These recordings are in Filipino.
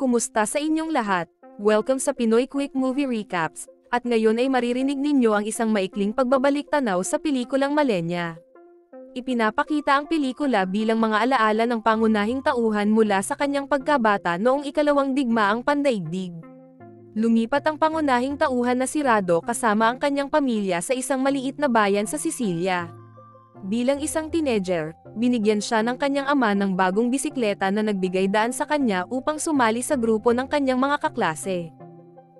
Kumusta sa inyong lahat? Welcome sa Pinoy Quick Movie Recaps, at ngayon ay maririnig ninyo ang isang maikling pagbabalik-tanaw sa pelikulang Malenya. Ipinapakita ang pelikula bilang mga alaala ng pangunahing tauhan mula sa kanyang pagkabata noong ikalawang digmaang pandaigdig. Lumipat ang pangunahing tauhan na si Rado kasama ang kanyang pamilya sa isang maliit na bayan sa Sicilia. Bilang isang teenager, binigyan siya ng kanyang ama ng bagong bisikleta na nagbigay daan sa kanya upang sumali sa grupo ng kanyang mga kaklase.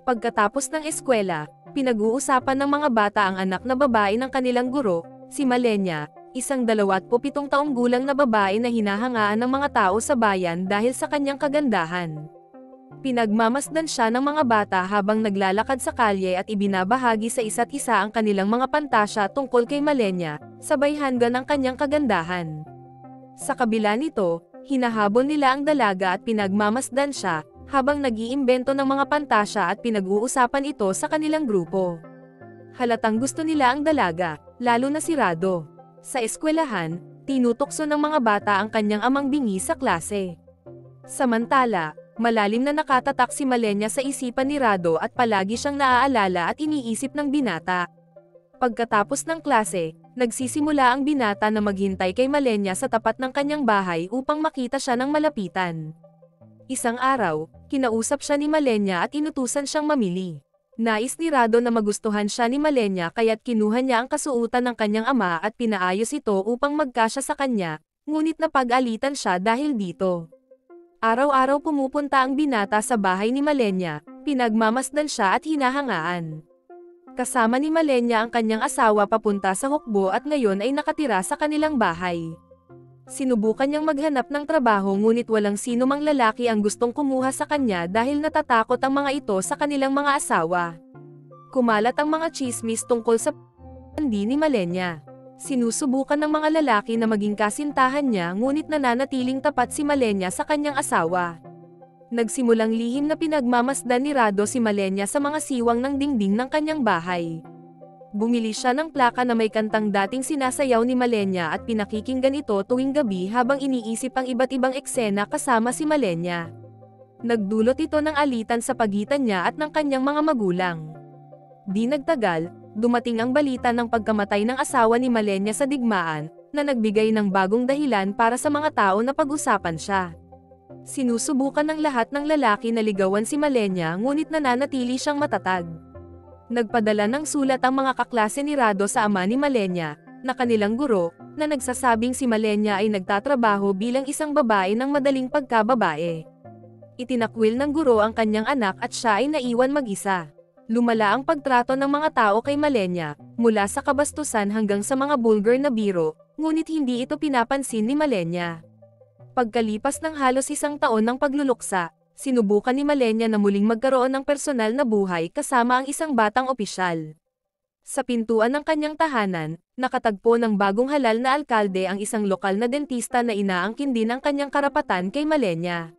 Pagkatapos ng eskwela, pinag-uusapan ng mga bata ang anak na babae ng kanilang guro, si Malenya, isang 27 taong gulang na babae na hinahangaan ng mga tao sa bayan dahil sa kanyang kagandahan. Pinagmamasdan siya ng mga bata habang naglalakad sa kalye at ibinabahagi sa isa't isa ang kanilang mga pantasya tungkol kay Malenya, sabay hanggan ang kanyang kagandahan. Sa kabila nito, hinahabol nila ang dalaga at pinagmamasdan siya, habang nag-iimbento ng mga pantasya at pinag-uusapan ito sa kanilang grupo. Halatang gusto nila ang dalaga, lalo na si Rado. Sa eskwelahan, tinutokso ng mga bata ang kanyang amang bingi sa klase. Samantala, malalim na nakatatak si Malenya sa isipan ni Rado at palagi siyang naaalala at iniisip ng binata. Pagkatapos ng klase, nagsisimula ang binata na maghintay kay Malenya sa tapat ng kanyang bahay upang makita siya ng malapitan. Isang araw, kinausap siya ni Malenya at inutusan siyang mamili. Nais ni Rado na magustuhan siya ni Malenya kaya't kinuha niya ang kasuotan ng kanyang ama at pinaayos ito upang magkasya sa kanya, ngunit napag-alitan siya dahil dito. Araw-araw pumupunta ang binata sa bahay ni Malenya, pinagmamasdan siya at hinahangaan. Kasama ni Malenya ang kanyang asawa papunta sa hukbo at ngayon ay nakatira sa kanilang bahay. Sinubukan niyang maghanap ng trabaho ngunit walang sino mang lalaki ang gustong kumuha sa kanya dahil natatakot ang mga ito sa kanilang mga asawa. Kumalat ang mga tsismis tungkol sa pandi ni Malenya. Sinusubukan ng mga lalaki na maging kasintahan niya ngunit nananatiling tapat si Malenya sa kanyang asawa. Nagsimulang lihim na pinagmamasdan ni Rado si Malenya sa mga siwang ng dingding ng kanyang bahay. Bumili siya ng plaka na may kantang dating sinasayaw ni Malenya at pinakikinggan ito tuwing gabi habang iniisip ang iba't ibang eksena kasama si Malenya. Nagdulot ito ng alitan sa pagitan niya at ng kanyang mga magulang. Di nagtagal, dumating ang balita ng pagkamatay ng asawa ni Malenya sa digmaan, na nagbigay ng bagong dahilan para sa mga tao na pag-usapan siya. Sinusubukan ng lahat ng lalaki na ligawan si Malenya ngunit nananatili siyang matatag. Nagpadala ng sulat ang mga kaklase ni Rado sa ama ni Malenya, na kanilang guro, na nagsasabing si Malenya ay nagtatrabaho bilang isang babae ng madaling pagkababae. Itinakwil ng guro ang kanyang anak at siya ay naiwan mag-isa. Lumala ang pagtrato ng mga tao kay Malenya, mula sa kabastusan hanggang sa mga bulgar na biro, ngunit hindi ito pinapansin ni Malenya. Pagkalipas ng halos 1 taon ng pagluluksa, sinubukan ni Malenya na muling magkaroon ng personal na buhay kasama ang isang batang opisyal. Sa pintuan ng kanyang tahanan, nakatagpo ng bagong halal na alkalde ang isang lokal na dentista na inaangkin din ang kanyang karapatan kay Malenya.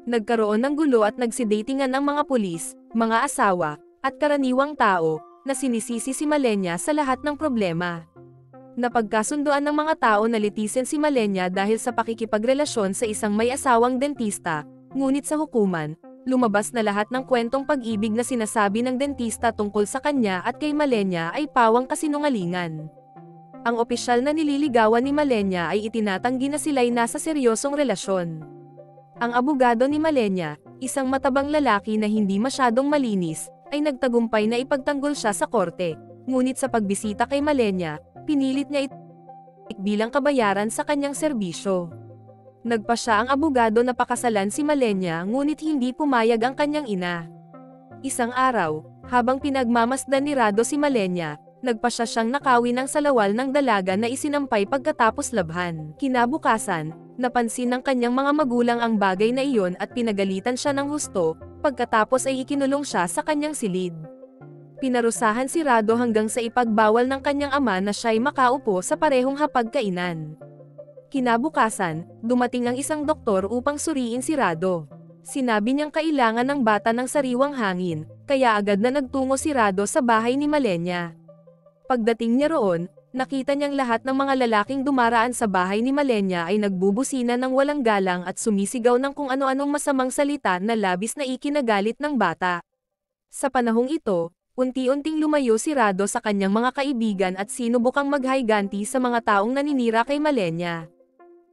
Nagkaroon ng gulo at nagsidatingan ang mga pulis, mga asawa, at karaniwang tao, na sinisisi si Malenya sa lahat ng problema. Napagkasunduan ng mga tao na litisin si Malenya dahil sa pakikipagrelasyon sa isang may asawang dentista, ngunit sa hukuman, lumabas na lahat ng kwentong pag-ibig na sinasabi ng dentista tungkol sa kanya at kay Malenya ay pawang kasinungalingan. Ang opisyal na nililigawan ni Malenya ay itinatanggi na sila'y nasa seryosong relasyon. Ang abogado ni Malenya, isang matabang lalaki na hindi masyadong malinis, ay nagtagumpay na ipagtanggol siya sa korte, ngunit sa pagbisita kay Malenya, pinilit niya ito bilang kabayaran sa kanyang serbisyo. Nagpa siya ang abogado na pakasalan si Malenya ngunit hindi pumayag ang kanyang ina. Isang araw, habang pinagmamasdan ni Rado si Malenya, nagpa siya siyang nakawin ng salawal ng dalaga na isinampay pagkatapos labhan. Kinabukasan, napansin ng kanyang mga magulang ang bagay na iyon at pinagalitan siya ng husto, pagkatapos ay ikinulong siya sa kanyang silid. Pinarusahan si Rado hanggang sa ipagbawal ng kanyang ama na siya'y makaupo sa parehong hapagkainan. Kinabukasan, dumating ang isang doktor upang suriin si Rado. Sinabi niyang kailangan ng bata ng sariwang hangin, kaya agad na nagtungo si Rado sa bahay ni Malenya. Pagdating niya roon, Nakita niyang lahat ng mga lalaking dumaraan sa bahay ni Malenya ay nagbubusina ng walang galang at sumisigaw ng kung ano-anong masamang salita na labis na ikinagalit ng bata. Sa panahong ito, unti-unting lumayo si Rado sa kanyang mga kaibigan at sinubukang maghayganti sa mga taong naninira kay Malenya.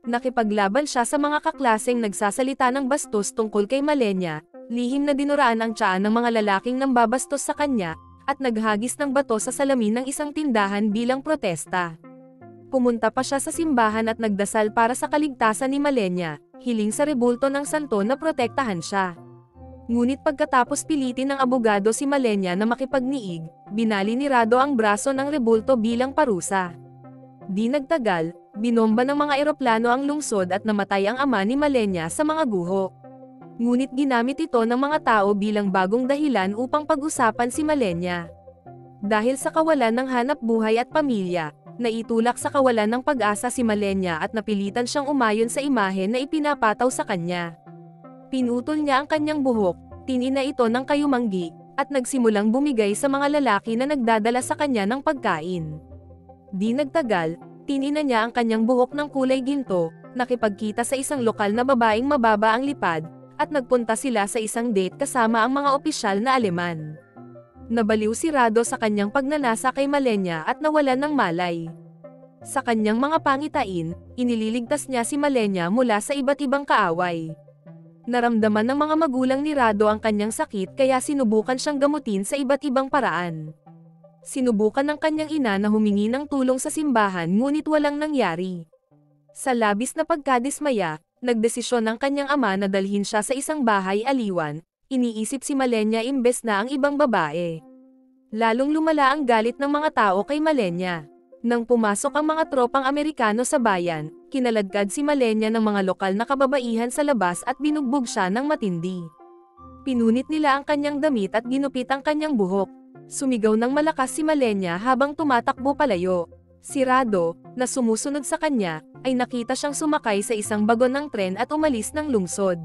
Nakipaglaban siya sa mga kaklaseng nagsasalita ng bastos tungkol kay Malenya, lihim na dinuraan ang tiyan ng mga lalaking nambabastos sa kanya, at naghagis ng bato sa salamin ng isang tindahan bilang protesta. Pumunta pa siya sa simbahan at nagdasal para sa kaligtasan ni Malenya, hiling sa rebulto ng santo na protektahan siya. Ngunit pagkatapos pilitin ng abogado si Malenya na makipagniig, binali ni Rado ang braso ng rebulto bilang parusa. Di nagtagal, binomba ng mga eroplano ang lungsod at namatay ang ama ni Malenya sa mga guho. Ngunit ginamit ito ng mga tao bilang bagong dahilan upang pag-usapan si Malenya. Dahil sa kawalan ng hanap buhay at pamilya, naitulak sa kawalan ng pag-asa si Malenya at napilitan siyang umayon sa imahe na ipinapataw sa kanya. Pinutol niya ang kanyang buhok, tinina ito ng kayumanggi, at nagsimulang bumigay sa mga lalaki na nagdadala sa kanya ng pagkain. Di nagtagal, tinina niya ang kanyang buhok ng kulay ginto, nakipagkita sa isang lokal na babaeng mababa ang lipad, at nagpunta sila sa isang date kasama ang mga opisyal na Aleman. Nabaliw si Rado sa kanyang pagnanasa kay Malenya at nawalan ng malay. Sa kanyang mga pangitain, inililigtas niya si Malenya mula sa iba't ibang kaaway. Naramdaman ng mga magulang ni Rado ang kanyang sakit kaya sinubukan siyang gamutin sa iba't ibang paraan. Sinubukan ng kanyang ina na humingi ng tulong sa simbahan ngunit walang nangyari. Sa labis na pagkadismaya, nagdesisyon ng kanyang ama na dalhin siya sa isang bahay aliwan, iniisip si Malenya imbes na ang ibang babae. Lalong lumala ang galit ng mga tao kay Malenya. Nang pumasok ang mga tropang Amerikano sa bayan, kinaladkad si Malenya ng mga lokal na kababaihan sa labas at binugbog siya ng matindi. Pinunit nila ang kanyang damit at ginupit ang kanyang buhok. Sumigaw ng malakas si Malenya habang tumatakbo palayo. Si Rado, na sumusunod sa kanya, ay nakita siyang sumakay sa isang bagon ng tren at umalis ng lungsod.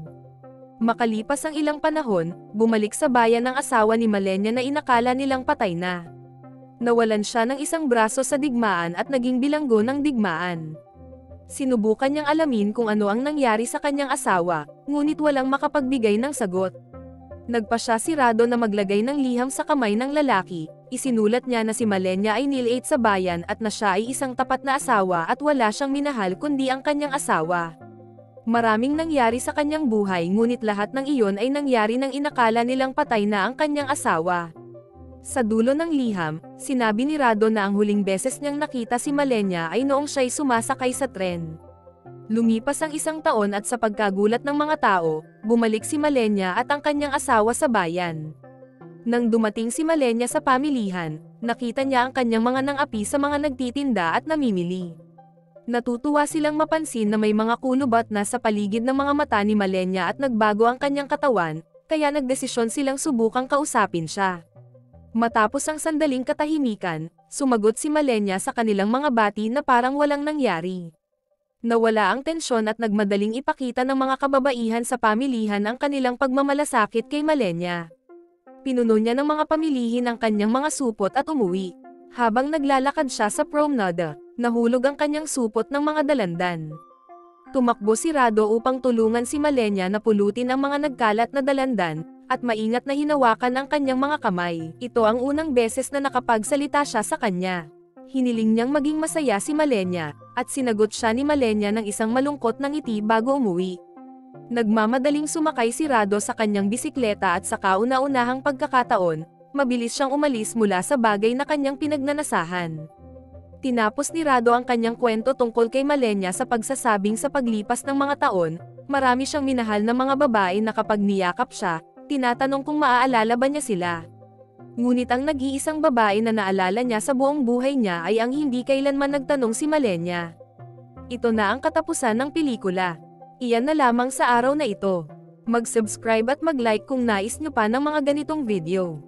Makalipas ang ilang panahon, bumalik sa bayan ng asawa ni Malenya na inakala nilang patay na. Nawalan siya ng isang braso sa digmaan at naging bilanggo ng digmaan. Sinubukan niyang alamin kung ano ang nangyari sa kanyang asawa, ngunit walang makapagbigay ng sagot. Nagpasya si Rado na maglagay ng liham sa kamay ng lalaki, isinulat niya na si Malenya ay nilate sa bayan at na siya ay isang tapat na asawa at wala siyang minahal kundi ang kanyang asawa. Maraming nangyari sa kanyang buhay ngunit lahat ng iyon ay nangyari nang inakala nilang patay na ang kanyang asawa. Sa dulo ng liham, sinabi ni Rado na ang huling beses niyang nakita si Malenya ay noong siya'y sumasakay sa tren. Lumipas ang isang taon at sa pagkagulat ng mga tao, bumalik si Malenya at ang kanyang asawa sa bayan. Nang dumating si Malenya sa pamilihan, nakita niya ang kanyang mga nang-api sa mga nagtitinda at namimili. Natutuwa silang mapansin na may mga kulubat na sa paligid ng mga mata ni Malenya at nagbago ang kanyang katawan, kaya nagdesisyon silang subukang kausapin siya. Matapos ang sandaling katahimikan, sumagot si Malenya sa kanilang mga bati na parang walang nangyari. Nawala ang tensyon at nagmadaling ipakita ng mga kababaihan sa pamilihan ang kanilang pagmamalasakit kay Malenya. Pinuno niya ng mga pamilihin ang kanyang mga supot at umuwi. Habang naglalakad siya sa promenade, nahulog ang kanyang supot ng mga dalandan. Tumakbo si Rado upang tulungan si Malenya na pulutin ang mga nagkalat na dalandan, at maingat na hinawakan ang kanyang mga kamay. Ito ang unang beses na nakapagsalita siya sa kanya. Hiniling niyang maging masaya si Malenya, at sinagot siya ni Malenya ng isang malungkot na ngiti bago umuwi. Nagmamadaling sumakay si Rado sa kanyang bisikleta at sa kauna-unahang pagkakataon, mabilis siyang umalis mula sa bagay na kanyang pinagnanasahan. Tinapos ni Rado ang kanyang kwento tungkol kay Malenya sa pagsasabing sa paglipas ng mga taon, marami siyang minahal na mga babae na kapag niyakap siya, tinatanong kung maaalala ba niya sila. Ngunit ang nag-iisang babae na naalala niya sa buong buhay niya ay ang hindi kailanman nagtanong si Malenya. Ito na ang katapusan ng pelikula. Iyan na lamang sa araw na ito. Mag-subscribe at mag-like kung nais nyo pa ng mga ganitong video.